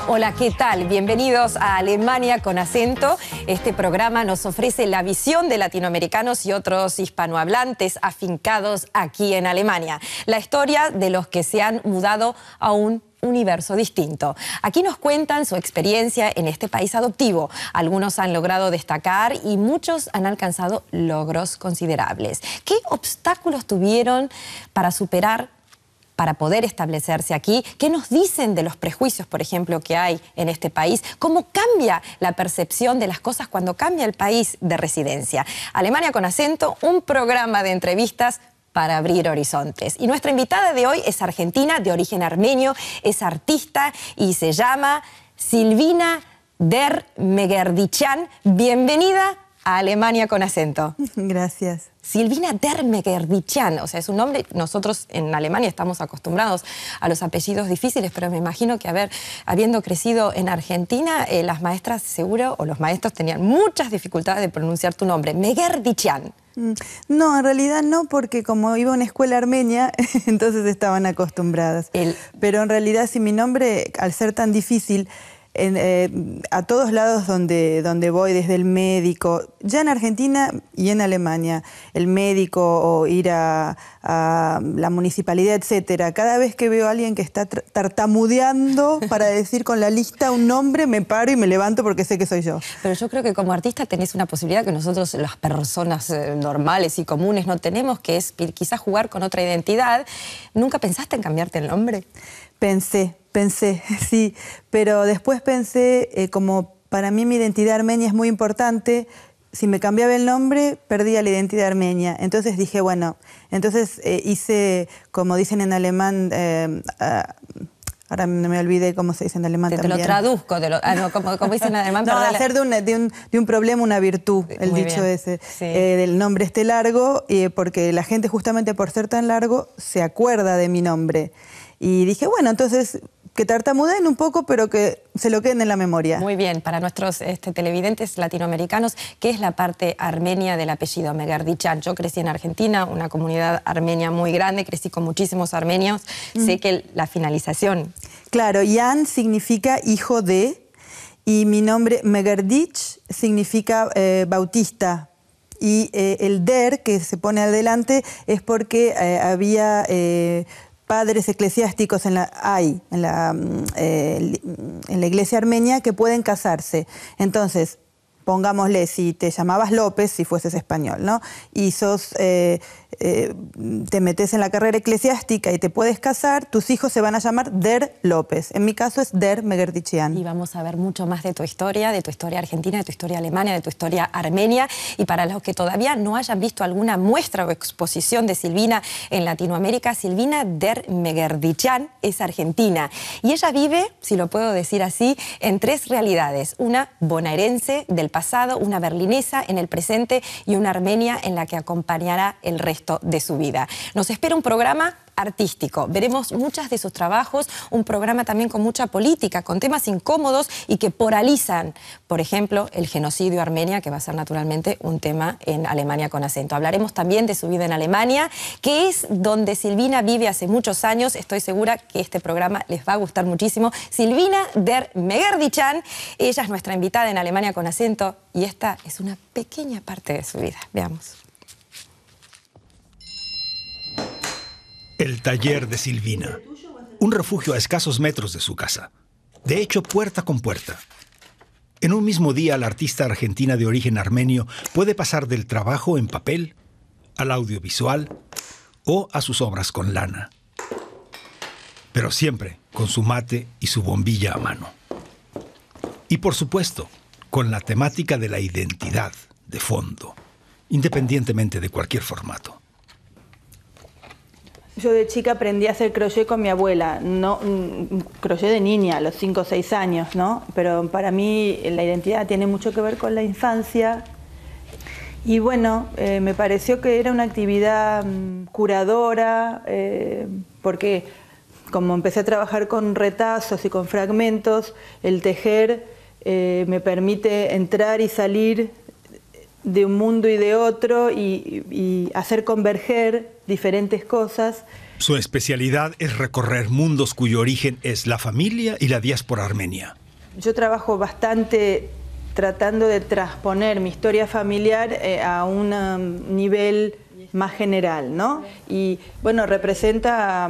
Hola, ¿qué tal? Bienvenidos a Alemania con acento. Este programa nos ofrece la visión de latinoamericanos y otros hispanohablantes afincados aquí en Alemania. La historia de los que se han mudado a un universo distinto. Aquí nos cuentan su experiencia en este país adoptivo. Algunos han logrado destacar y muchos han alcanzado logros considerables. ¿Qué obstáculos tuvieron para superar, para poder establecerse aquí? ¿Qué nos dicen de los prejuicios, por ejemplo, que hay en este país? ¿Cómo cambia la percepción de las cosas cuando cambia el país de residencia? Alemania con acento, un programa de entrevistas para abrir horizontes. Y nuestra invitada de hoy es argentina, de origen armenio, es artista y se llama Silvina Dermegerdician. Bienvenida a Alemania con acento. Gracias. Silvina Dermegerdician, o sea, es un nombre, nosotros en Alemania estamos acostumbrados a los apellidos difíciles, pero me imagino que habiendo crecido en Argentina, las maestras seguro, o los maestros tenían muchas dificultades de pronunciar tu nombre, Megerdician. No, en realidad no, porque como iba a una escuela armenia, entonces estaban acostumbradas. Pero en realidad, si mi nombre, al ser tan difícil, a todos lados donde voy, desde el médico, ya en Argentina y en Alemania, el médico o ir a la municipalidad, etcétera, cada vez que veo a alguien que está tartamudeando para decir con la lista un nombre, me paro y me levanto porque sé que soy yo. Pero yo creo que como artista tenés una posibilidad que nosotros, las personas normales y comunes, no tenemos, que es quizás jugar con otra identidad. ¿Nunca pensaste en cambiarte el nombre? Pensé, sí, pero después pensé, como para mí mi identidad armenia es muy importante, si me cambiaba el nombre, perdía la identidad armenia. Entonces dije, bueno, entonces hice, como dicen en alemán, ahora me olvidé cómo se dice en alemán también. Te lo traduzco, como dicen en alemán. No, hacer de un problema una virtud, el muy dicho bien. ese. Sí. Del nombre este largo, porque la gente justamente por ser tan largo se acuerda de mi nombre. Y dije, bueno, entonces que tartamudeen un poco, pero que se lo queden en la memoria. Muy bien, para nuestros televidentes latinoamericanos, ¿qué es la parte armenia del apellido Megerdician? Yo crecí en Argentina, una comunidad armenia muy grande, crecí con muchísimos armenios, sé que la finalización... Claro, Yan significa hijo de, y mi nombre Megerdich significa bautista. Y el der, que se pone adelante, es porque había... padres eclesiásticos en la iglesia armenia que pueden casarse. Entonces, pongámosle, si te llamabas López, si fueses español, ¿no? Y te metes en la carrera eclesiástica y te puedes casar, tus hijos se van a llamar Der López. En mi caso es Dermegerdician. Y vamos a ver mucho más de tu historia argentina, de tu historia alemana, de tu historia armenia. Y para los que todavía no hayan visto alguna muestra o exposición de Silvina en Latinoamérica, Silvina Dermegerdician es argentina. Y ella vive, si lo puedo decir así, en tres realidades. Una bonaerense del pasado, una berlinesa en el presente y una armenia en la que acompañará el resto de su vida. Nos espera un programa artístico. Veremos muchas de sus trabajos, un programa también con mucha política, con temas incómodos y que polarizan. Por ejemplo, el genocidio armenia, que va a ser naturalmente un tema en Alemania con acento. Hablaremos también de su vida en Alemania, que es donde Silvina vive hace muchos años. Estoy segura que este programa les va a gustar muchísimo. Silvina Dermegerdician, ella es nuestra invitada en Alemania con acento y esta es una pequeña parte de su vida. Veamos. El taller de Silvina, un refugio a escasos metros de su casa. De hecho, puerta con puerta. En un mismo día, la artista argentina de origen armenio puede pasar del trabajo en papel al audiovisual o a sus obras con lana. Pero siempre con su mate y su bombilla a mano. Y por supuesto, con la temática de la identidad de fondo, independientemente de cualquier formato. Yo de chica aprendí a hacer crochet con mi abuela, no crochet de niña, a los 5 o 6 años, ¿no? Pero para mí la identidad tiene mucho que ver con la infancia. Y bueno, me pareció que era una actividad curadora, porque como empecé a trabajar con retazos y con fragmentos, el tejer me permite entrar y salir de un mundo y de otro y hacer converger diferentes cosas Su especialidad es recorrer mundos cuyo origen es la familia y la diáspora armenia. Yo trabajo bastante tratando de transponer mi historia familiar a un nivel más general, ¿no? Y bueno, representa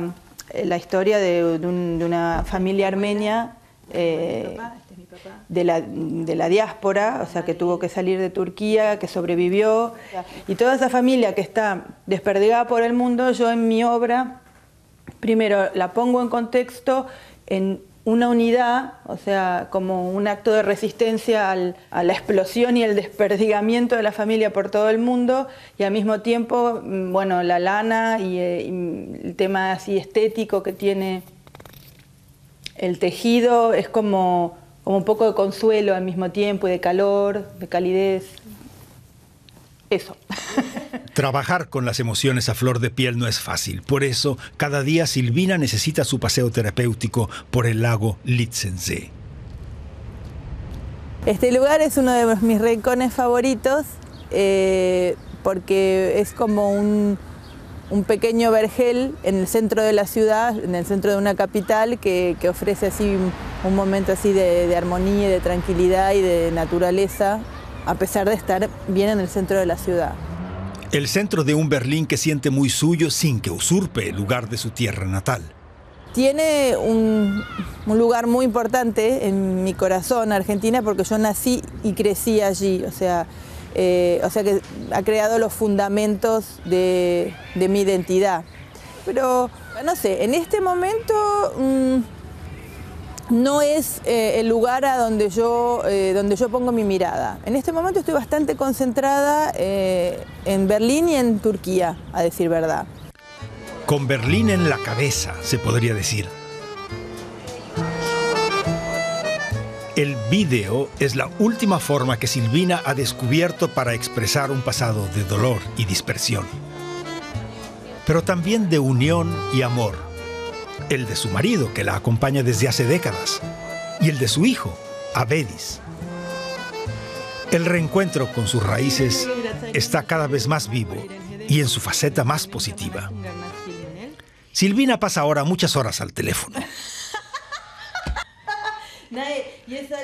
la historia de una familia armenia de la diáspora, o sea, que tuvo que salir de Turquía, que sobrevivió. Y toda esa familia que está desperdigada por el mundo, yo en mi obra, primero la pongo en contexto en una unidad, o sea, como un acto de resistencia a la explosión y el desperdigamiento de la familia por todo el mundo, y al mismo tiempo, bueno, la lana y el tema así estético que tiene el tejido es como un poco de consuelo al mismo tiempo, y de calor, de calidez. Eso. Trabajar con las emociones a flor de piel no es fácil. Por eso, cada día Silvina necesita su paseo terapéutico por el lago Litsensee. Este lugar es uno de mis rincones favoritos porque es como un pequeño vergel en el centro de la ciudad, en el centro de una capital que ofrece así un momento así de armonía, de tranquilidad y de naturaleza, a pesar de estar bien en el centro de la ciudad. El centro de un Berlín que siente muy suyo sin que usurpe el lugar de su tierra natal. Tiene un lugar muy importante en mi corazón, Argentina, porque yo nací y crecí allí, o sea que ha creado los fundamentos de mi identidad. Pero, no sé, en este momento no es el lugar a donde yo pongo mi mirada. En este momento estoy bastante concentrada en Berlín y en Turquía, a decir verdad. Con Berlín en la cabeza, se podría decir. El vídeo es la última forma que Silvina ha descubierto para expresar un pasado de dolor y dispersión, pero también de unión y amor. El de su marido, que la acompaña desde hace décadas, y el de su hijo, Avedis. El reencuentro con sus raíces está cada vez más vivo y en su faceta más positiva. Silvina pasa ahora muchas horas al teléfono.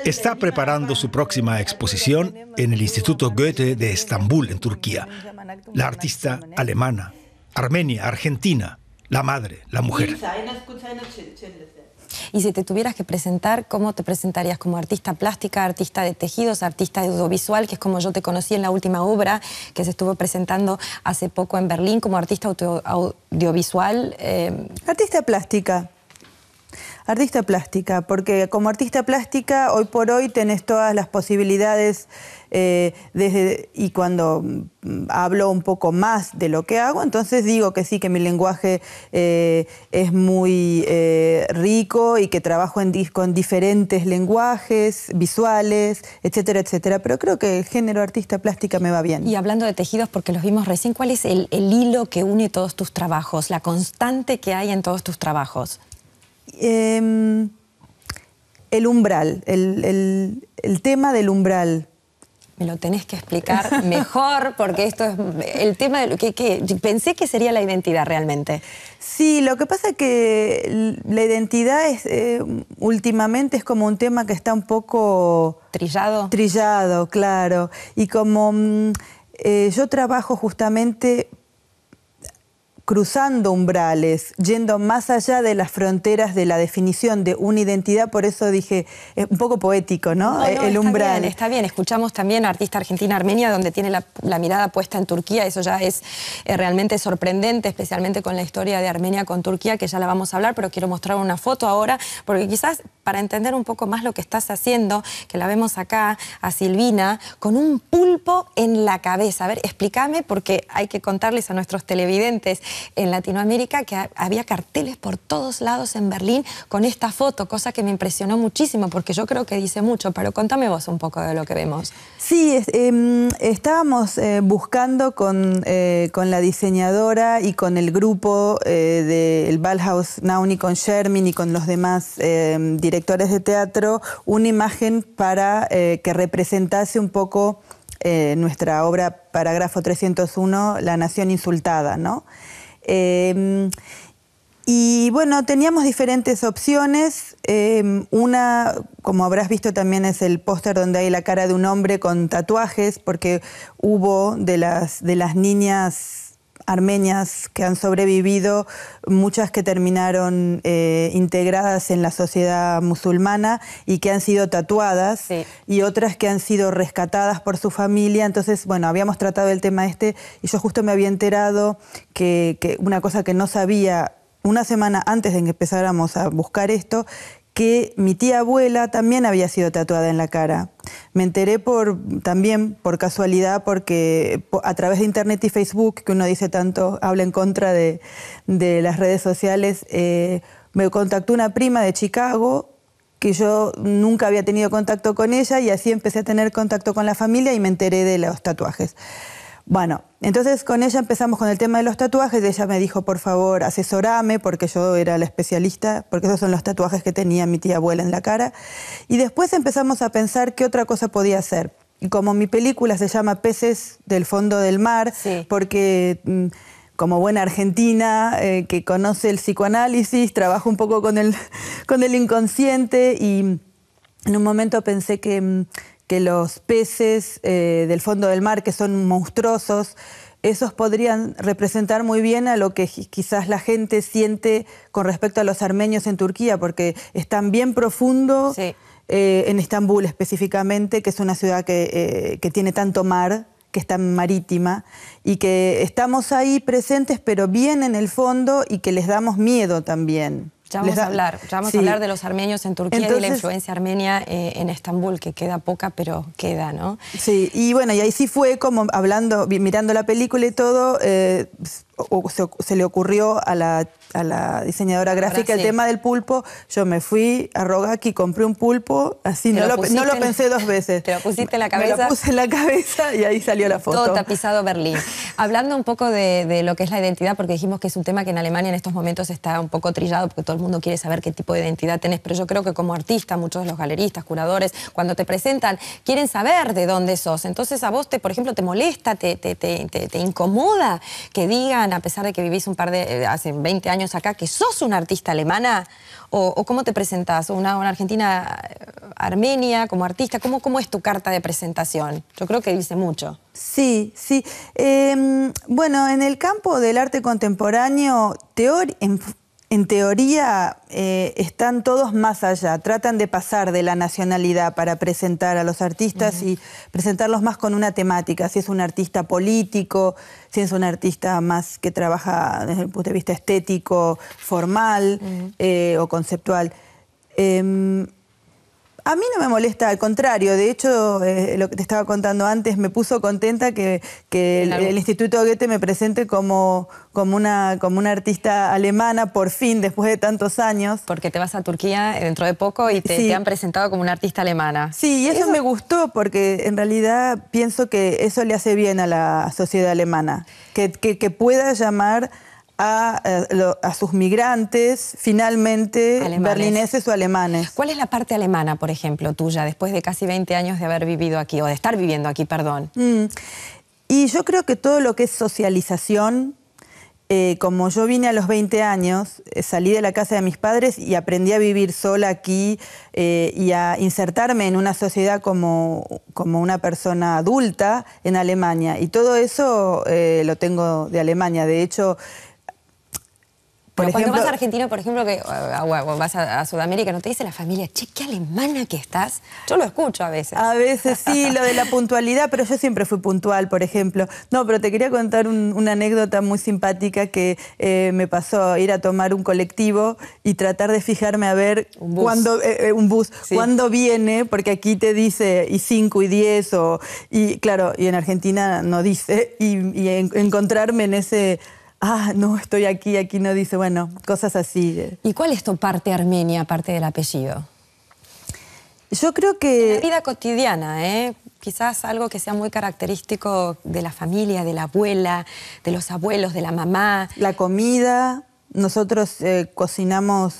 Está preparando su próxima exposición en el Instituto Goethe de Estambul, en Turquía. La artista alemana, armenia, argentina, la madre, la mujer. Y si te tuvieras que presentar, ¿cómo te presentarías? ¿Como artista plástica, artista de tejidos, artista audiovisual, que es como yo te conocí en la última obra que se estuvo presentando hace poco en Berlín, como artista audiovisual? Artista plástica. Artista plástica, porque como artista plástica hoy por hoy tenés todas las posibilidades y cuando hablo un poco más de lo que hago, entonces digo que sí, que mi lenguaje es muy rico y que trabajo con diferentes lenguajes visuales, etcétera, etcétera, pero creo que el género artista plástica me va bien. Y hablando de tejidos, porque los vimos recién, ¿cuál es el hilo que une todos tus trabajos, la constante que hay en todos tus trabajos? El umbral, el tema del umbral. Me lo tenés que explicar mejor, porque esto es el tema de que pensé que sería la identidad realmente. Sí, lo que pasa es que la identidad últimamente es como un tema que está un poco... ¿Trillado? Trillado, claro. Y como yo trabajo justamente cruzando umbrales, yendo más allá de las fronteras de la definición de una identidad, por eso dije, es un poco poético, ¿no? El umbral. Está bien, escuchamos también a artista argentina armenia, donde tiene la mirada puesta en Turquía, eso ya es realmente sorprendente, especialmente con la historia de Armenia con Turquía, que ya la vamos a hablar, pero quiero mostrar una foto ahora, porque quizás para entender un poco más lo que estás haciendo, que la vemos acá, a Silvina, con un pulpo en la cabeza. A ver, explícame, porque hay que contarles a nuestros televidentes en Latinoamérica que había carteles por todos lados en Berlín con esta foto, cosa que me impresionó muchísimo porque yo creo que dice mucho, pero contame vos un poco de lo que vemos. Sí, estábamos buscando con la diseñadora y con el grupo del Ballhaus Nauni, con Shermin y con los demás directores de teatro, una imagen para que representase un poco nuestra obra Parágrafo 301, La Nación Insultada, ¿no? Y bueno, teníamos diferentes opciones. Una, como habrás visto también, es el póster donde hay la cara de un hombre con tatuajes, porque hubo de las niñas armenias que han sobrevivido, muchas que terminaron integradas en la sociedad musulmana y que han sido tatuadas, sí, y otras que han sido rescatadas por su familia. Entonces, bueno, habíamos tratado el tema y yo justo me había enterado que una cosa que no sabía una semana antes de que empezáramos a buscar esto, que mi tía abuela también había sido tatuada en la cara. Me enteré también por casualidad, porque a través de internet y Facebook, que uno dice tanto, habla en contra de las redes sociales, me contactó una prima de Chicago, que yo nunca había tenido contacto con ella, y así empecé a tener contacto con la familia y me enteré de los tatuajes. Bueno, entonces con ella empezamos con el tema de los tatuajes. Ella me dijo, por favor, asesorame, porque yo era la especialista, porque esos son los tatuajes que tenía mi tía abuela en la cara. Y después empezamos a pensar qué otra cosa podía hacer. Y como mi película se llama Peces del fondo del mar, sí, porque como buena argentina que conoce el psicoanálisis, trabajo un poco con el inconsciente, y en un momento pensé que los peces del fondo del mar, que son monstruosos, esos podrían representar muy bien a lo que quizás la gente siente con respecto a los armenios en Turquía, porque están bien profundo, sí, en Estambul específicamente, que es una ciudad que tiene tanto mar, que está marítima, y que estamos ahí presentes, pero bien en el fondo, y que les damos miedo también. Ya vamos a hablar de los armenios en Turquía. Entonces, y de la influencia armenia en Estambul, que queda poca, pero queda, ¿no? Sí, y bueno, y ahí sí fue como mirando la película y todo, se le ocurrió a la diseñadora gráfica el tema del pulpo. Yo me fui a Rogaki, compré un pulpo, así no lo pensé dos veces. ¿Te lo pusiste en la cabeza? Me lo puse en la cabeza y ahí salió la foto. Todo tapizado Berlín. Hablando un poco de lo que es la identidad, porque dijimos que es un tema que en Alemania en estos momentos está un poco trillado, porque todo el mundo quiere saber qué tipo de identidad tenés, pero yo creo que como artista, muchos de los galeristas, curadores, cuando te presentan, quieren saber de dónde sos. Entonces a vos, por ejemplo, te molesta, te incomoda que digan, a pesar de que vivís hace 20 años acá, que sos una artista alemana, o cómo te presentás, una argentina armenia como artista, ¿cómo es tu carta de presentación? Yo creo que dice mucho. Sí, sí. Bueno, en el campo del arte contemporáneo, en teoría están todos más allá, tratan de pasar de la nacionalidad para presentar a los artistas y presentarlos más con una temática, si es un artista político, si es un artista más que trabaja desde el punto de vista estético, formal o conceptual. A mí no me molesta, al contrario. De hecho, lo que te estaba contando antes, me puso contenta que el Instituto Goethe me presente como una artista alemana, por fin, después de tantos años. Porque te vas a Turquía dentro de poco y te han presentado como una artista alemana. Sí, y eso me gustó, porque en realidad pienso que eso le hace bien a la sociedad alemana, que pueda llamar a sus migrantes, finalmente, berlineses o alemanes. ¿Cuál es la parte alemana, por ejemplo, tuya, después de casi 20 años de haber vivido aquí, o de estar viviendo aquí, perdón? Y yo creo que todo lo que es socialización, como yo vine a los 20 años, salí de la casa de mis padres y aprendí a vivir sola aquí y a insertarme en una sociedad como una persona adulta en Alemania. Y todo eso lo tengo de Alemania. De hecho, pero cuando vas a Argentina, por ejemplo, o vas a Sudamérica, ¿no te dice la familia, che, qué alemana que estás? Yo lo escucho a veces. A veces sí, lo de la puntualidad, pero yo siempre fui puntual, por ejemplo. No, pero te quería contar una anécdota muy simpática que me pasó ir a tomar un colectivo y tratar de fijarme a ver un bus, sí, cuándo viene, porque aquí te dice y 5 y 10, y claro, y en Argentina no dice, y encontrarme en ese... no, estoy aquí no dice, bueno, cosas así. ¿Y cuál es tu parte armenia, aparte del apellido? Yo creo que... En la vida cotidiana, quizás algo que sea muy característico de la familia, de la abuela, de los abuelos, de la mamá. La comida, nosotros cocinamos...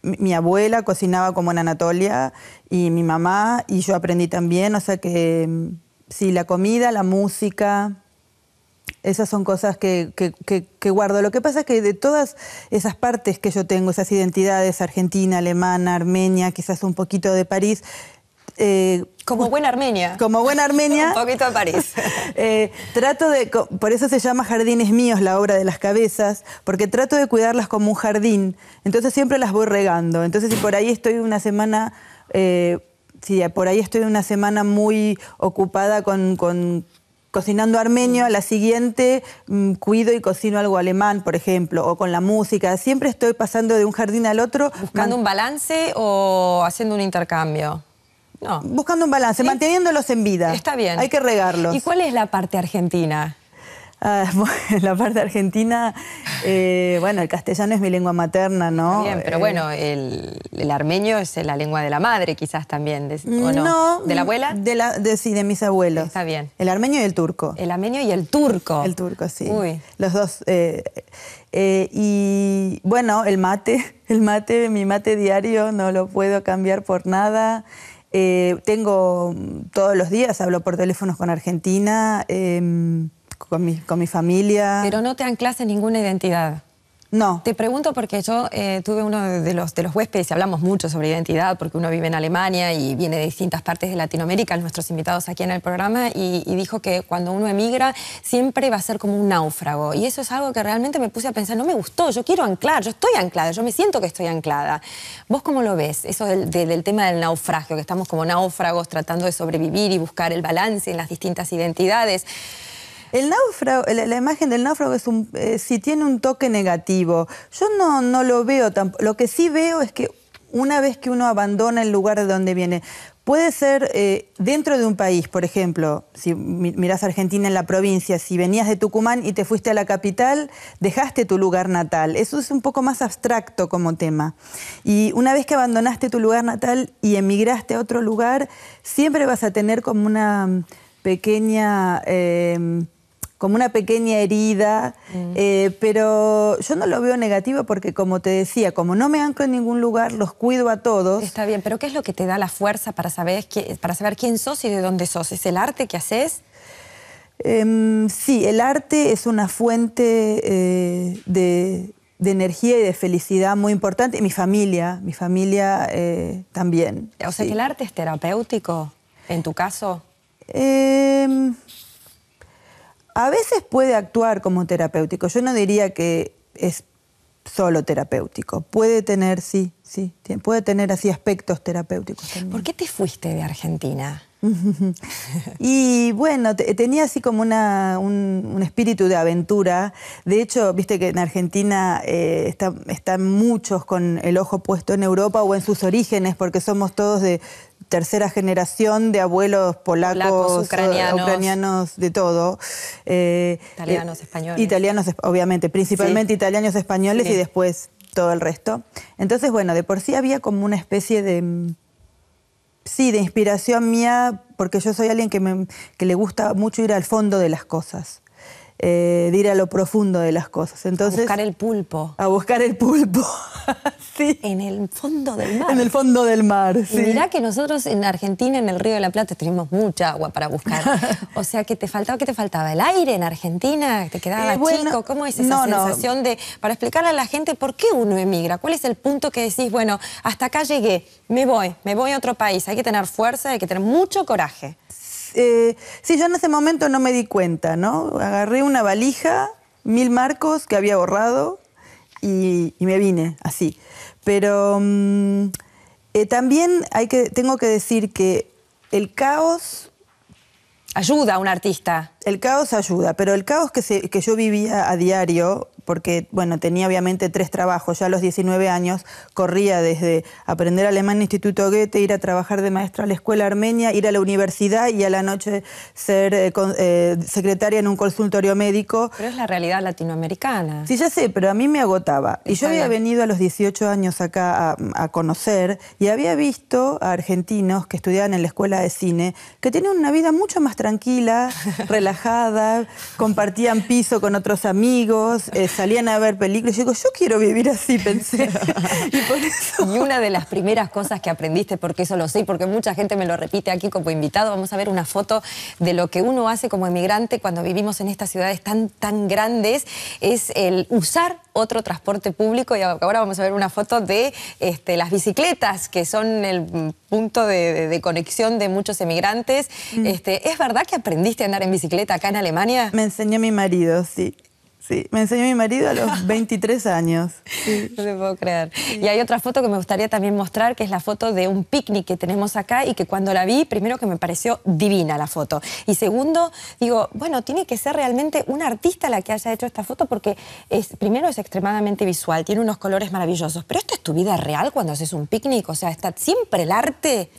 Mi abuela cocinaba como en Anatolia, y mi mamá, y yo aprendí también, o sea que sí, la comida, la música... Esas son cosas que guardo. Lo que pasa es que de todas esas partes que yo tengo, esas identidades, argentina, alemana, armenia, quizás un poquito de París... como buena armenia. Como buena armenia. Un poquito de París. Trato de... Por eso se llama Jardines Míos, la obra de las cabezas, porque trato de cuidarlas como un jardín. Entonces siempre las voy regando. Entonces si por ahí estoy una semana... por ahí estoy una semana muy ocupada con cocinando armenio, a la siguiente cuido y cocino algo alemán, por ejemplo, o con la música. Siempre estoy pasando de un jardín al otro. ¿Buscando un balance o haciendo un intercambio? No. Buscando un balance, ¿sí? Manteniéndolos en vida. Está bien. Hay que regarlos. ¿Y cuál es la parte argentina? La parte argentina, bueno, el castellano es mi lengua materna, ¿no? Bien, pero bueno, el armenio es la lengua de la madre quizás también, ¿o no? No. ¿De la abuela? Sí, de mis abuelos. Está bien. El armenio y el turco. El armenio y el turco. El turco, sí. Uy. Los dos. Y bueno, el mate, mi mate diario no lo puedo cambiar por nada. Tengo todos los días, hablo por teléfonos con Argentina, con mi familia. Pero no te anclas en ninguna identidad. No. Te pregunto porque yo tuve uno de los huéspedes y hablamos mucho sobre identidad porque uno vive en Alemania y viene de distintas partes de Latinoamérica, nuestros invitados aquí en el programa, y dijo que cuando uno emigra siempre va a ser como un náufrago. Y eso es algo que realmente me puse a pensar, no me gustó, yo quiero anclar, yo estoy anclada, yo me siento que estoy anclada. ¿Vos cómo lo ves? Eso del tema del naufragio, que estamos como náufragos tratando de sobrevivir y buscar el balance en las distintas identidades. El náufrago, la imagen del náufrago es sí tiene un toque negativo. Yo no lo veo tampoco. Lo que sí veo es que una vez que uno abandona el lugar de donde viene, puede ser dentro de un país, por ejemplo, si mirás Argentina en la provincia, si venías de Tucumán y te fuiste a la capital, dejaste tu lugar natal. Eso es un poco más abstracto como tema. Y una vez que abandonaste tu lugar natal y emigraste a otro lugar, siempre vas a tener como una pequeña herida, pero yo no lo veo negativo porque, como te decía, como no me anclo en ningún lugar, los cuido a todos. Está bien, pero ¿qué es lo que te da la fuerza para saber quién sos y de dónde sos? ¿Es el arte que haces? Sí, el arte es una fuente de energía y de felicidad muy importante. Y mi familia también. O sea, sí. ¿Que el arte es terapéutico, en tu caso? A veces puede actuar como terapéutico. Yo no diría que es solo terapéutico. Puede tener, puede tener así aspectos terapéuticos también. ¿Por qué te fuiste de Argentina? Y bueno, tenía así como un espíritu de aventura. De hecho, viste que en Argentina están muchos con el ojo puesto en Europa o en sus orígenes, porque somos todos de tercera generación de abuelos polacos, ucranianos, de todo. Italianos, españoles. Italianos, obviamente, principalmente sí. Italianos, españoles, sí. Y después todo el resto. Entonces, bueno, de por sí había como una especie de inspiración mía, porque yo soy alguien que le gusta mucho ir al fondo de las cosas. De ir a lo profundo de las cosas. Entonces, a buscar el pulpo. A buscar el pulpo, sí. En el fondo del mar. En el fondo del mar, sí. Y mirá que nosotros en Argentina, en el Río de la Plata, tenemos mucha agua para buscar. O sea, ¿qué te faltaba? ¿El aire en Argentina? ¿Te quedaba chico? ¿Cómo es esa sensación de... Para explicarle a la gente por qué uno emigra? ¿Cuál es el punto que decís, bueno, hasta acá llegué, me voy a otro país? Hay que tener fuerza, hay que tener mucho coraje. Sí, yo en ese momento no me di cuenta, ¿no? Agarré una valija, 1000 marcos que había ahorrado y me vine así. Pero también tengo que decir que el caos... Ayuda a un artista. El caos ayuda, pero el caos que yo vivía a diario, porque bueno, tenía obviamente 3 trabajos, ya a los 19 años, corría desde aprender alemán en el Instituto Goethe, ir a trabajar de maestra a la escuela armenia, ir a la universidad y a la noche ser secretaria en un consultorio médico. Pero es la realidad latinoamericana. Sí, ya sé, pero a mí me agotaba. Y yo había venido a los 18 años acá a conocer y había visto a argentinos que estudiaban en la escuela de cine que tenían una vida mucho más tranquila, relajada, compartían piso con otros amigos, salían a ver películas y yo digo, yo quiero vivir así, pensé. Y por eso... Y una de las primeras cosas que aprendiste, porque eso lo sé, porque mucha gente me lo repite aquí como invitado, vamos a ver una foto de lo que uno hace como emigrante cuando vivimos en estas ciudades tan grandes, es el usar otro transporte público. Y ahora vamos a ver una foto de las bicicletas, que son el punto de conexión de muchos emigrantes. ¿Es verdad que aprendiste a andar en bicicleta acá en Alemania? Me enseñó mi marido, sí. Sí, me enseñó mi marido a los 23 años. Sí. No te puedo creer. Sí. Y hay otra foto que me gustaría también mostrar, que es la foto de un picnic que tenemos acá y que cuando la vi, primero que me pareció divina la foto. Y segundo, digo, bueno, tiene que ser realmente un artista la que haya hecho esta foto porque primero es extremadamente visual, tiene unos colores maravillosos. Pero ¿esto es tu vida real cuando haces un picnic? O sea, ¿está siempre el arte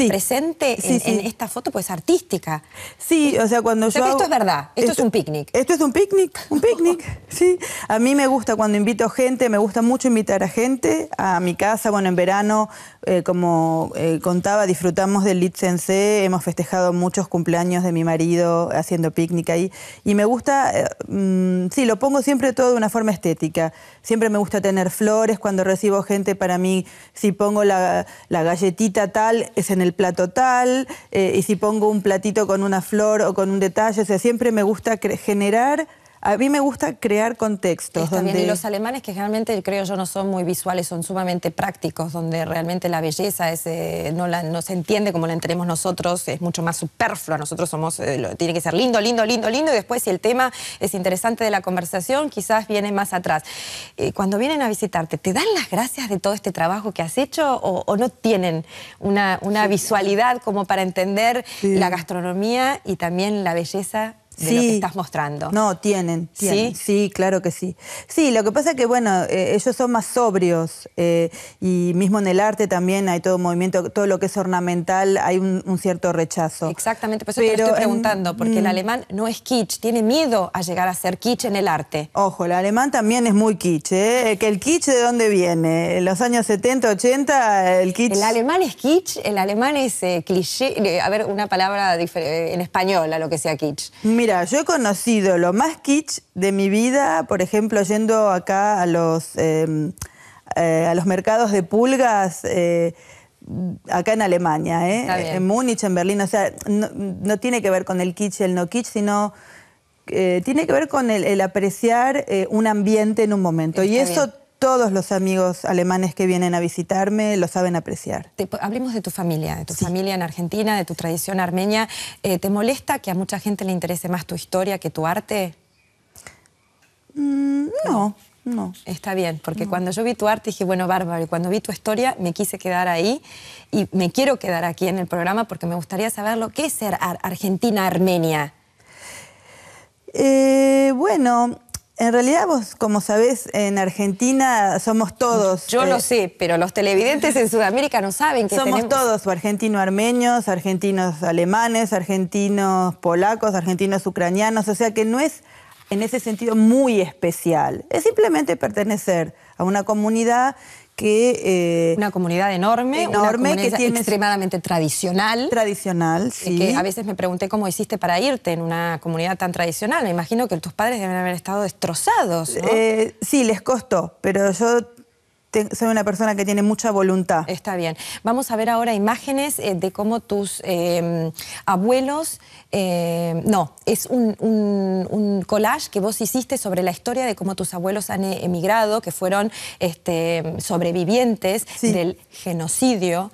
presente en esta foto? Pues artística. Sí, o sea, cuando yo hago... Esto es verdad, esto es un picnic. Esto es un picnic, sí. A mí me gusta cuando invito gente, me gusta mucho invitar a gente a mi casa. Bueno, en verano, como contaba, disfrutamos del Litzensee, hemos festejado muchos cumpleaños de mi marido haciendo picnic ahí. Y me gusta, sí, lo pongo siempre todo de una forma estética. Siempre me gusta tener flores. Cuando recibo gente, para mí, si pongo la galletita tal, es en el plato tal. Y si pongo un platito con una flor o con un detalle, o sea, siempre me gusta generar... A mí me gusta crear contextos. Está bien, y los alemanes, que generalmente creo yo no son muy visuales, son sumamente prácticos, donde realmente la belleza no se entiende como la entendemos nosotros, es mucho más superflua. Nosotros somos, tiene que ser lindo, lindo, lindo, lindo, y después si el tema es interesante de la conversación, quizás viene más atrás. Cuando vienen a visitarte, ¿te dan las gracias de todo este trabajo que has hecho o no tienen una visualidad como para entender la gastronomía y también la belleza de lo que estás mostrando? No, tienen. Sí, claro que sí. Sí, lo que pasa es que, bueno, ellos son más sobrios y mismo en el arte también hay todo un movimiento, todo lo que es ornamental, hay un cierto rechazo. Exactamente, por eso te lo estoy preguntando, porque el alemán no es kitsch, tiene miedo a llegar a ser kitsch en el arte. Ojo, el alemán también es muy kitsch, ¿eh? Que el kitsch, ¿de dónde viene? En los años 70, 80, el kitsch... El alemán es kitsch, el alemán es cliché, a ver, una palabra en español a lo que sea kitsch. Mira, yo he conocido lo más kitsch de mi vida, por ejemplo, yendo acá a los mercados de pulgas, acá en Alemania, en Múnich, en Berlín. O sea, no tiene que ver con el kitsch y el no kitsch, sino tiene que ver con el apreciar un ambiente en un momento. Está y eso... Bien. Todos los amigos alemanes que vienen a visitarme lo saben apreciar. Hablemos de tu familia en Argentina, de tu tradición armenia. ¿Te molesta que a mucha gente le interese más tu historia que tu arte? No. Está bien, porque cuando yo vi tu arte dije, bueno, bárbaro, y cuando vi tu historia me quise quedar ahí y me quiero quedar aquí en el programa porque me gustaría saber lo que es ser Argentina-Armenia. Bueno... En realidad, vos, como sabés, en Argentina somos todos... Yo lo sé, pero los televidentes en Sudamérica no saben que somos todos argentino-armenios, argentinos alemanes, argentinos polacos, argentinos ucranianos, o sea que no es en ese sentido muy especial. Es simplemente pertenecer a una comunidad que... una comunidad enorme, una comunidad que tiene extremadamente tradicional. Tradicional, sí. Que a veces me pregunté cómo hiciste para irte en una comunidad tan tradicional. Me imagino que tus padres deben haber estado destrozados, ¿no? Sí, les costó, pero yo... soy una persona que tiene mucha voluntad. Está bien. Vamos a ver ahora imágenes de cómo tus abuelos... es un collage que vos hiciste sobre la historia de cómo tus abuelos han emigrado, que fueron sobrevivientes del genocidio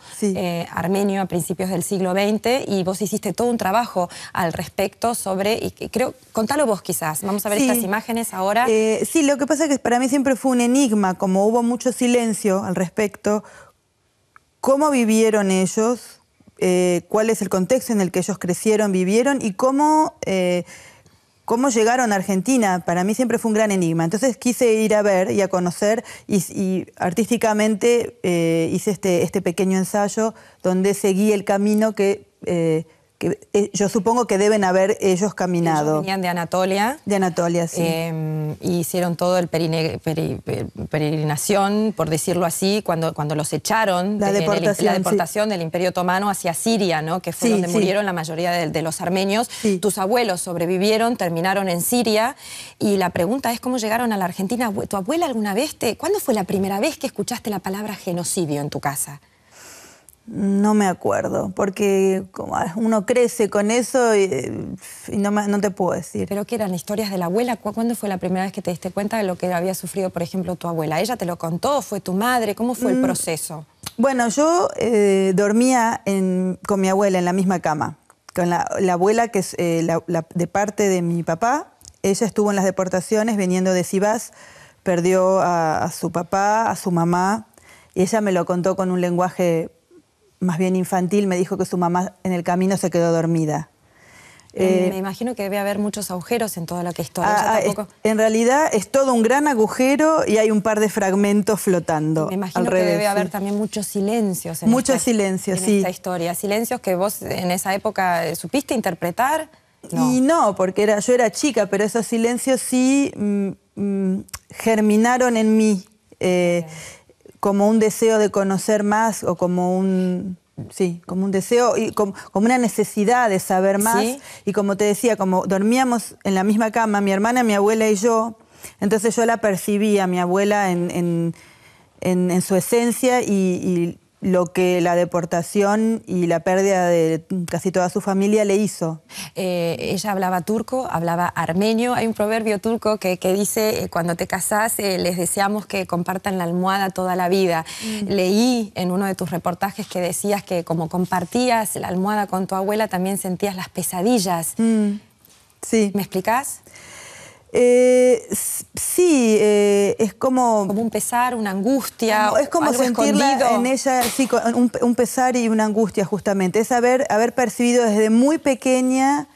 armenio a principios del siglo XX, y vos hiciste todo un trabajo al respecto sobre... contalo vos quizás. Vamos a ver estas imágenes ahora. Sí, lo que pasa es que para mí siempre fue un enigma, como hubo mucho silencio al respecto, cómo vivieron ellos, cuál es el contexto en el que ellos crecieron, vivieron y cómo llegaron a Argentina. Para mí siempre fue un gran enigma. Entonces quise ir a ver y a conocer y artísticamente hice este pequeño ensayo donde seguí el camino que yo supongo que deben haber ellos caminado. Ellos venían de Anatolia. De Anatolia, sí. Y hicieron todo el peregrinación, por decirlo así, cuando los echaron. La deportación del Imperio Otomano hacia Siria, ¿no? Que fue donde murieron la mayoría de los armenios. Sí. Tus abuelos sobrevivieron, terminaron en Siria. Y la pregunta es, ¿cómo llegaron a la Argentina? ¿Tu abuela alguna vez ¿Cuándo fue la primera vez que escuchaste la palabra genocidio en tu casa? No me acuerdo, porque como uno crece con eso y no te puedo decir. ¿Pero qué eran historias de la abuela? ¿Cuándo fue la primera vez que te diste cuenta de lo que había sufrido, por ejemplo, tu abuela? ¿Ella te lo contó? ¿Fue tu madre? ¿Cómo fue el proceso? Bueno, yo dormía con mi abuela en la misma cama. Con la abuela, que es de parte de mi papá. Ella estuvo en las deportaciones viniendo de Sivas, perdió a su papá, a su mamá, y ella me lo contó con un lenguaje más bien infantil. Me dijo que su mamá en el camino se quedó dormida. Me imagino que debe haber muchos agujeros en toda la historia. En realidad es todo un gran agujero y hay un par de fragmentos flotando. Me imagino que debe haber también muchos silencios en esta historia. Silencios que vos en esa época supiste interpretar. No. Y no, porque yo era chica, pero esos silencios sí germinaron en mí. Como un deseo de conocer más o como un deseo y como una necesidad de saber más. ¿Sí? Y como te decía, como dormíamos en la misma cama, mi hermana, mi abuela y yo, entonces yo la percibía, mi abuela en su esencia y lo que la deportación y la pérdida de casi toda su familia le hizo. Ella hablaba turco, hablaba armenio. Hay un proverbio turco que dice, cuando te casás, les deseamos que compartan la almohada toda la vida. Leí en uno de tus reportajes que decías que como compartías la almohada con tu abuela, también sentías las pesadillas. Sí. ¿Me explicás? Sí, es como un pesar, una angustia. Es como sentirla escondido en ella, sí, un pesar y una angustia justamente. Es haber percibido desde muy pequeña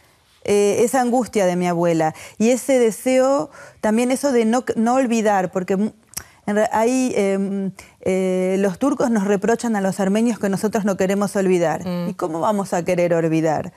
esa angustia de mi abuela. Y ese deseo, también eso de no olvidar, porque los turcos nos reprochan a los armenios que nosotros no queremos olvidar. ¿Y cómo vamos a querer olvidar?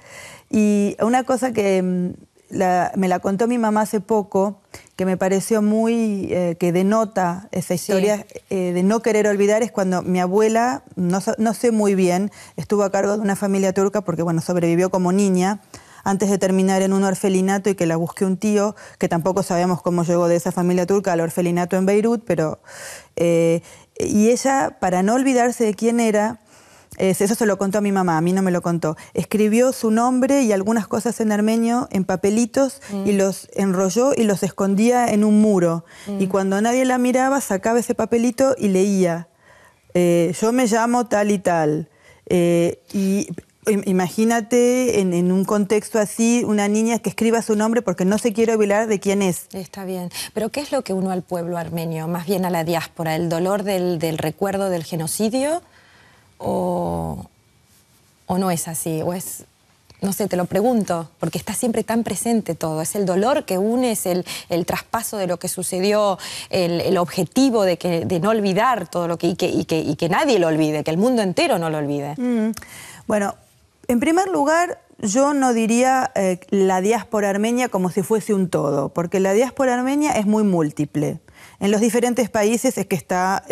Y una cosa que me la contó mi mamá hace poco, que me pareció que denota esa historia de no querer olvidar, es cuando mi abuela, no sé muy bien, estuvo a cargo de una familia turca porque, bueno, sobrevivió como niña antes de terminar en un orfelinato y que la busqué un tío, que tampoco sabemos cómo llegó de esa familia turca al orfelinato en Beirut, pero... y ella, para no olvidarse de quién era, eso se lo contó a mi mamá, a mí no me lo contó. Escribió su nombre y algunas cosas en armenio en papelitos y los enrolló y los escondía en un muro. Y cuando nadie la miraba, sacaba ese papelito y leía. Yo me llamo tal y tal. Y imagínate en un contexto así, una niña que escriba su nombre porque no se quiere olvidar de quién es. Está bien. Pero ¿qué es lo que unió al pueblo armenio, más bien a la diáspora? ¿El dolor del recuerdo del genocidio? ¿O no es así? ¿O es, no sé, te lo pregunto, porque está siempre tan presente todo? ¿Es el dolor que une, es el traspaso de lo que sucedió, el objetivo de no olvidar todo lo y que nadie lo olvide, que el mundo entero no lo olvide? Bueno, en primer lugar, yo no diría la diáspora armenia como si fuese un todo, porque la diáspora armenia es muy múltiple. En los diferentes países es que está,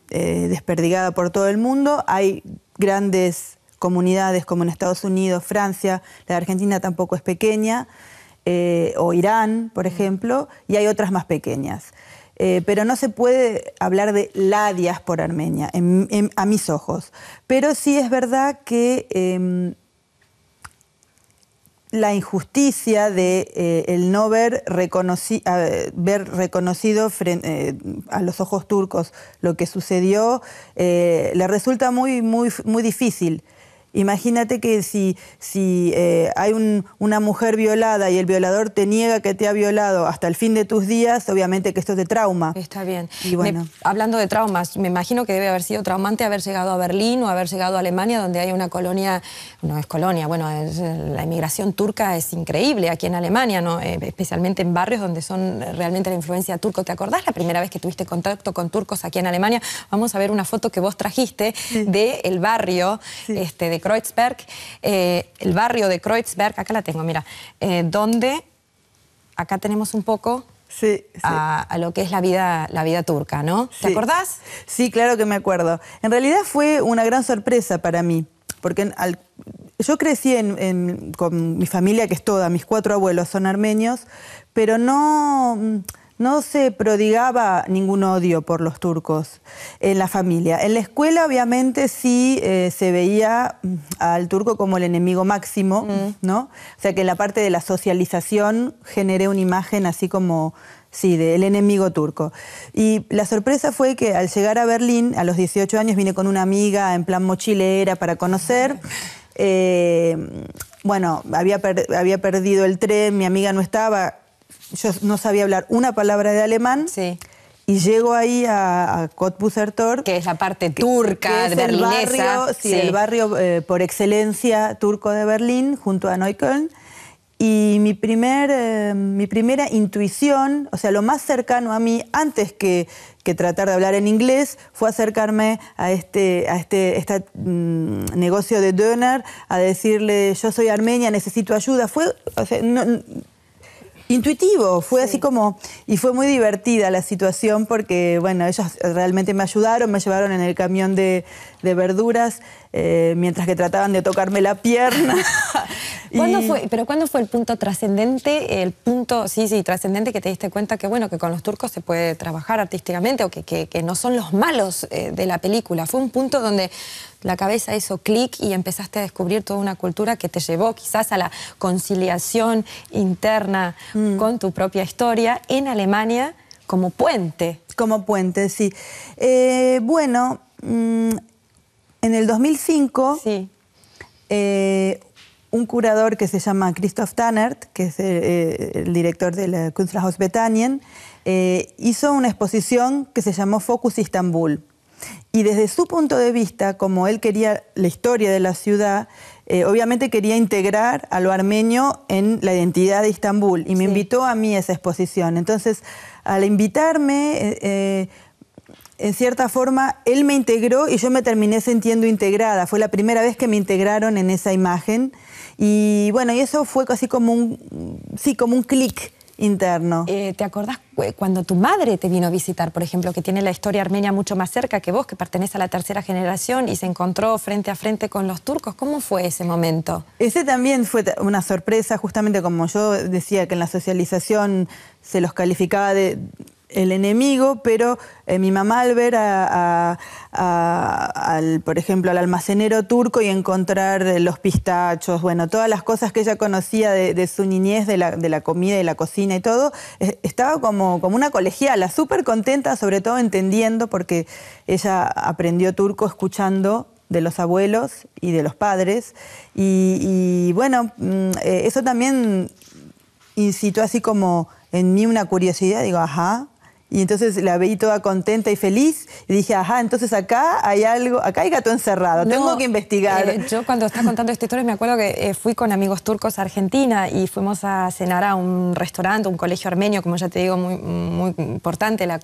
desperdigada por todo el mundo. Hay grandes comunidades como en Estados Unidos, Francia, la de Argentina tampoco es pequeña, o Irán, por ejemplo, y hay otras más pequeñas. Pero no se puede hablar de la diáspora armenia, a mis ojos. Pero sí es verdad que la injusticia de el no ver reconocido a los ojos turcos lo que sucedió, le resulta muy difícil. Imagínate que si hay una mujer violada y el violador te niega que te ha violado hasta el fin de tus días, obviamente que esto te trauma. Está bien. Y bueno. Hablando de traumas, me imagino que debe haber sido traumante haber llegado a Berlín o haber llegado a Alemania, donde hay una colonia, no es colonia, bueno, la inmigración turca es increíble aquí en Alemania, ¿no? Especialmente en barrios donde son realmente la influencia turca. ¿Te acordás la primera vez que tuviste contacto con turcos aquí en Alemania? Vamos a ver una foto que vos trajiste del barrio de Kreuzberg, el barrio de Kreuzberg, acá la tengo, mira, donde acá tenemos un poco... Sí, sí. A lo que es la vida turca, ¿no? ¿Te acordás? Sí, claro que me acuerdo. En realidad fue una gran sorpresa para mí, porque yo crecí con mi familia, que es toda, mis 4 abuelos son armenios, pero no se prodigaba ningún odio por los turcos en la familia. En la escuela, obviamente, sí se veía al turco como el enemigo máximo, ¿no? O sea que en la parte de la socialización generé una imagen así como, sí, del enemigo turco. Y la sorpresa fue que al llegar a Berlín, a los 18 años, vine con una amiga en plan mochilera para conocer. Bueno, había perdido el tren, mi amiga no estaba... Yo no sabía hablar una palabra de alemán. Sí. Y llego ahí a Cottbusser Tor, que es la parte turca, que es berlinesa. el barrio por excelencia turco de Berlín, junto a Neukölln. Y mi primera intuición, o sea, lo más cercano a mí, antes que tratar de hablar en inglés, fue acercarme a este negocio de döner, a decirle, yo soy armenia, necesito ayuda. Fue... O sea, intuitivo, fue así como... Y fue muy divertida la situación porque, bueno, ellos realmente me ayudaron, me llevaron en el camión de verduras mientras que trataban de tocarme la pierna. ¿Cuándo fue el punto trascendente, trascendente que te diste cuenta que, bueno, que con los turcos se puede trabajar artísticamente o que no son los malos de la película? Fue un punto donde la cabeza hizo clic y empezaste a descubrir toda una cultura que te llevó quizás a la conciliación interna con tu propia historia en Alemania como puente. Como puente, sí. Bueno, en el 2005... Sí. Un curador que se llama Christoph Tannert, que es el director del Kunsthaus Bethanien, hizo una exposición que se llamó Focus Istanbul. Y desde su punto de vista, como él quería la historia de la ciudad, obviamente quería integrar a lo armenio en la identidad de Istambul. Y me invitó a mí a esa exposición. Entonces, al invitarme... en cierta forma, él me integró y yo me terminé sintiendo integrada. Fue la primera vez que me integraron en esa imagen. Y bueno, y eso fue casi como un clic interno. ¿Te acordás cuando tu madre te vino a visitar, por ejemplo, que tiene la historia armenia mucho más cerca que vos, que pertenece a la tercera generación y se encontró frente a frente con los turcos? ¿Cómo fue ese momento? Ese también fue una sorpresa, justamente como yo decía que en la socialización se los calificaba de... el enemigo, pero mi mamá al ver por ejemplo, al almacenero turco y encontrar los pistachos, bueno, todas las cosas que ella conocía de su niñez, de la comida y la cocina y todo, estaba como una colegiala, súper contenta, sobre todo entendiendo, porque ella aprendió turco escuchando de los abuelos y de los padres, y bueno, eso también incitó así como en mí una curiosidad, digo, ajá. Y entonces la veí toda contenta y feliz y dije, ajá, entonces acá hay algo, acá hay gato encerrado, tengo que investigar. Yo cuando estás contando esta historia me acuerdo que fui con amigos turcos a Argentina y fuimos a cenar a un restaurante, un colegio armenio, como ya te digo, muy importante la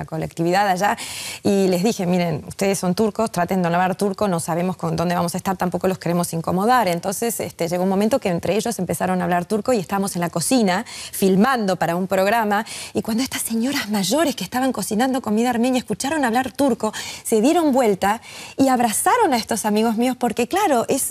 colectividad allá, y les dije, miren, ustedes son turcos, traten de hablar turco, no sabemos con dónde vamos a estar, tampoco los queremos incomodar. Entonces llegó un momento que entre ellos empezaron a hablar turco y estábamos en la cocina filmando para un programa, y cuando estas señoras mayores que estaban cocinando comida armenia escucharon hablar turco, se dieron vuelta y abrazaron a estos amigos míos porque, claro, es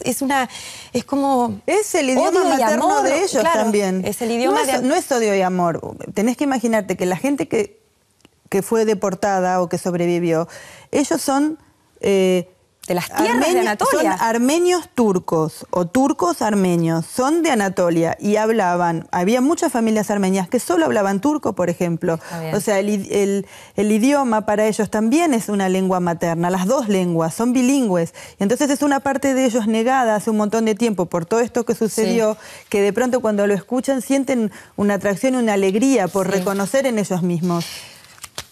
como... Es el idioma materno de ellos, claro, también. Es el idioma no es odio y amor. Tenés que imaginarte que la gente que fue deportada o que sobrevivió, ellos son... de las tierras de Anatolia. Son armenios turcos o turcos armenios, son de Anatolia y hablaban, había muchas familias armenias que solo hablaban turco, por ejemplo. O sea, el idioma para ellos también es una lengua materna, las dos lenguas, son bilingües. Y entonces es una parte de ellos negada hace un montón de tiempo por todo esto que sucedió, que de pronto cuando lo escuchan sienten una atracción y una alegría por reconocer en ellos mismos.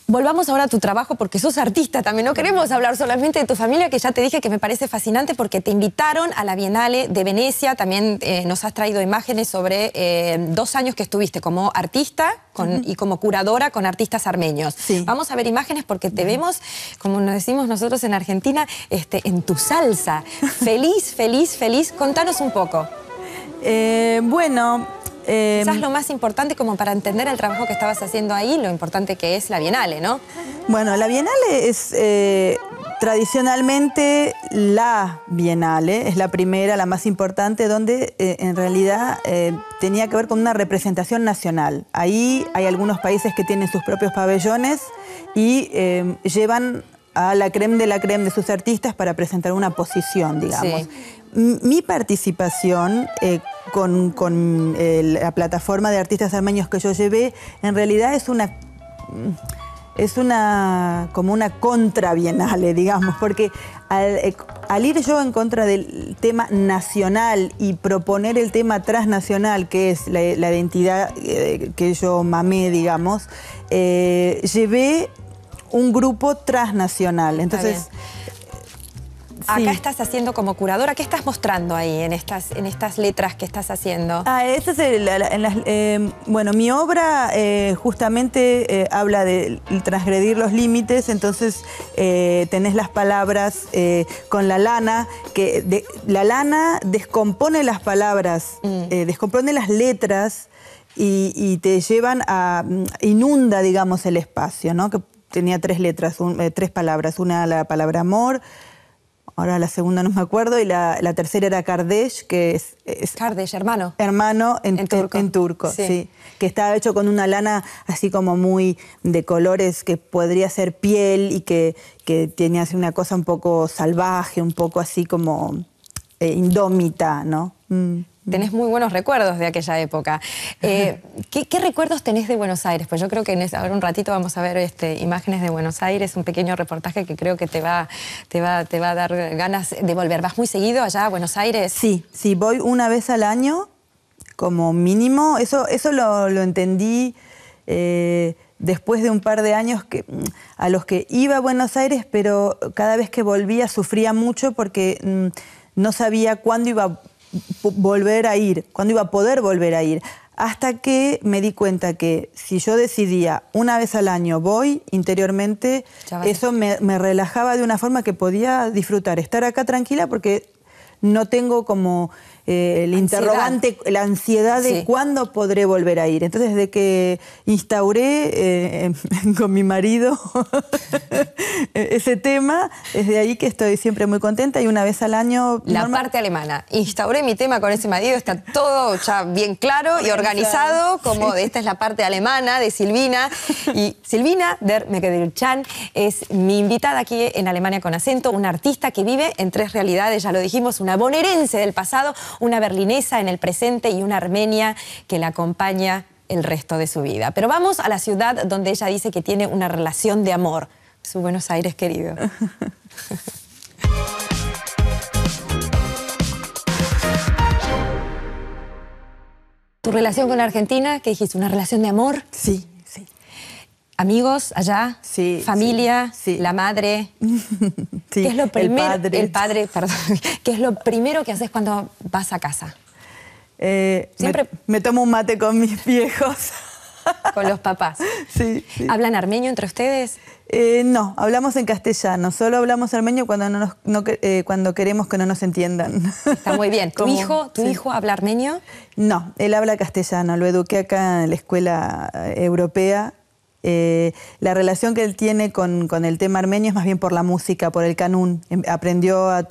Volvamos ahora a tu trabajo porque sos artista también. No queremos hablar solamente de tu familia, que ya te dije que me parece fascinante porque te invitaron a la Bienale de Venecia. También nos has traído imágenes sobre 2 años que estuviste como artista y como curadora con artistas armenios. Sí. Vamos a ver imágenes porque te vemos, como nos decimos nosotros en Argentina, en tu salsa. Feliz, feliz, feliz. Contanos un poco. Bueno... Quizás lo más importante como para entender el trabajo que estabas haciendo ahí, lo importante que es la Bienale, ¿no? Bueno, la Bienale es tradicionalmente la Bienale, es la primera, la más importante, donde en realidad tenía que ver con una representación nacional. Ahí hay algunos países que tienen sus propios pabellones y llevan a la crème de sus artistas para presentar una posición, digamos. Sí. Mi participación con la plataforma de artistas armenios que yo llevé, en realidad es como una contra-bienale, digamos, porque al ir yo en contra del tema nacional y proponer el tema transnacional, que es la identidad que yo mamé, digamos, llevé un grupo transnacional. Entonces... Acá estás haciendo como curadora. ¿Qué estás mostrando ahí en estas letras que estás haciendo? Bueno, mi obra justamente habla de transgredir los límites, entonces tenés las palabras con la lana, la lana descompone las palabras, descompone las letras y te llevan inunda, digamos, el espacio, ¿no? Que tenía 3 letras, 3 palabras, una la palabra amor, ahora la segunda no me acuerdo, y la tercera era Kardeş, que es Kardeş, hermano. Hermano en turco, sí. Que estaba hecho con una lana así como muy de colores que podría ser piel y que tenía así una cosa un poco salvaje, un poco así como indómita, ¿no? Tenés muy buenos recuerdos de aquella época. ¿Qué recuerdos tenés de Buenos Aires? Pues yo creo que ahora un ratito vamos a ver imágenes de Buenos Aires, un pequeño reportaje que creo que te va a dar ganas de volver. ¿Vas muy seguido allá a Buenos Aires? Sí, voy una vez al año como mínimo. Eso lo entendí después de un par de años a los que iba a Buenos Aires, pero cada vez que volvía sufría mucho porque no sabía cuándo iba a volver a ir, cuándo iba a poder volver a ir, hasta que me di cuenta que si yo decidía una vez al año voy, interiormente eso me relajaba de una forma que podía disfrutar, estar acá tranquila porque no tengo como el interrogante, la ansiedad de cuándo podré volver a ir. Entonces, desde que instauré con mi marido ese tema, desde ahí que estoy siempre muy contenta y una vez al año... La parte alemana. Instauré mi tema con ese marido, está todo ya bien claro y organizado, como esta es la parte alemana de Silvina. Y Silvina der Megedil-Chan es mi invitada aquí en Alemania con acento, una artista que vive en 3 realidades, ya lo dijimos, una bonaerense del pasado, una berlinesa en el presente y una armenia que la acompaña el resto de su vida. Pero vamos a la ciudad donde ella dice que tiene una relación de amor. Su Buenos Aires querido. ¿Tu relación con Argentina? ¿Qué dijiste? ¿Una relación de amor? Sí. ¿Amigos allá? Sí. ¿Familia? Sí. ¿La madre? Sí, ¿Qué es lo primero? el padre, perdón. ¿Qué es lo primero que haces cuando vas a casa? Siempre me tomo un mate con mis viejos. Con los papás. Sí. ¿Hablan armenio entre ustedes? No, hablamos en castellano. Solo hablamos armenio cuando queremos que no nos entiendan. Está muy bien. ¿Tu hijo habla armenio? No, él habla castellano. Lo eduqué acá en la escuela europea. La relación que él tiene con el tema armenio es más bien por la música, por el canún. Está aprendiendo a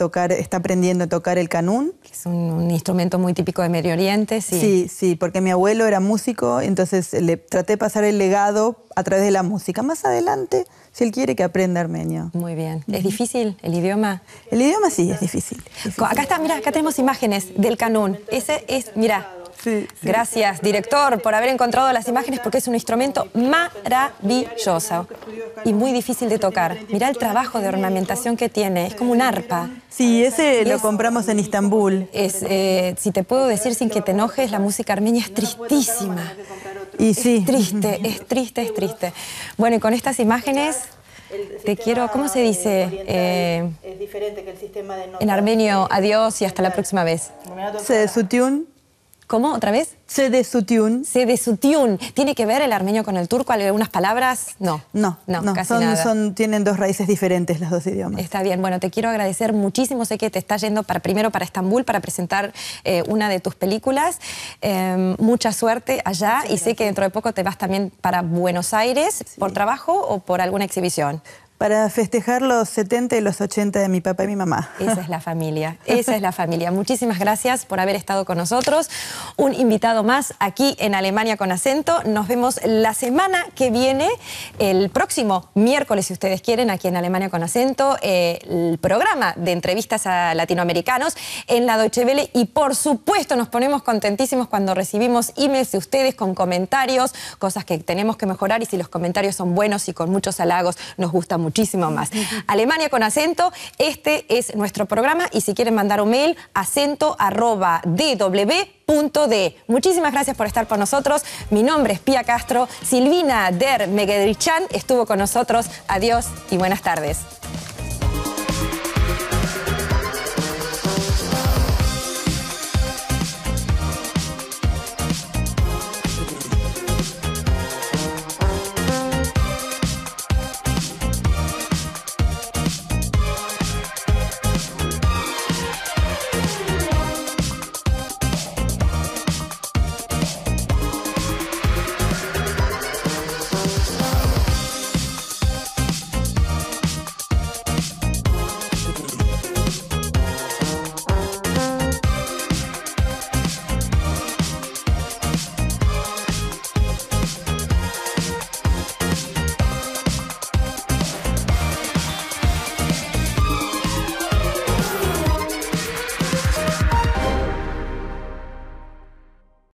tocar el canún. Es un instrumento muy típico de Medio Oriente, sí. Sí, porque mi abuelo era músico, entonces le traté de pasar el legado a través de la música. Más adelante, si él quiere, que aprenda armenio. Muy bien. ¿Es difícil el idioma? El idioma sí, es difícil. Acá está, mira, acá tenemos imágenes del canún. Ese es, mira. Sí. Gracias, director, por haber encontrado las imágenes porque es un instrumento maravilloso y muy difícil de tocar. Mirá el trabajo de ornamentación que tiene, es como un arpa. Sí, ese lo compramos en Istambul. Si te puedo decir sin que te enojes, la música armenia es tristísima. Y sí. Es triste, es triste, es triste. Bueno, y con estas imágenes te quiero, ¿cómo se dice? Es diferente que el sistema de notas. En armenio, adiós y hasta la próxima vez. Sedesutiun. ¿Cómo? ¿Otra vez? Sedesutiun. Sedesutiun. ¿Tiene que ver el armenio con el turco? ¿Algunas palabras? No. No, casi nada. Tienen dos raíces diferentes los dos idiomas. Está bien. Bueno, te quiero agradecer muchísimo. Sé que te estás yendo primero para Estambul para presentar una de tus películas. Mucha suerte allá y sé que dentro de poco te vas también para Buenos Aires. ¿Por trabajo o por alguna exhibición? Para festejar los 70 y los 80 de mi papá y mi mamá. Esa es la familia, esa es la familia. Muchísimas gracias por haber estado con nosotros. Un invitado más aquí en Alemania con Acento. Nos vemos la semana que viene, el próximo miércoles, si ustedes quieren, aquí en Alemania con Acento, el programa de entrevistas a latinoamericanos en la Deutsche Welle. Y por supuesto nos ponemos contentísimos cuando recibimos emails de ustedes con comentarios, cosas que tenemos que mejorar, y si los comentarios son buenos y con muchos halagos, nos gusta muchísimo más. Alemania con Acento, este es nuestro programa, y si quieren mandar un mail, acento@dw.de. Muchísimas gracias por estar con nosotros. Mi nombre es Pía Castro. Silvina der Megedrichan estuvo con nosotros. Adiós y buenas tardes.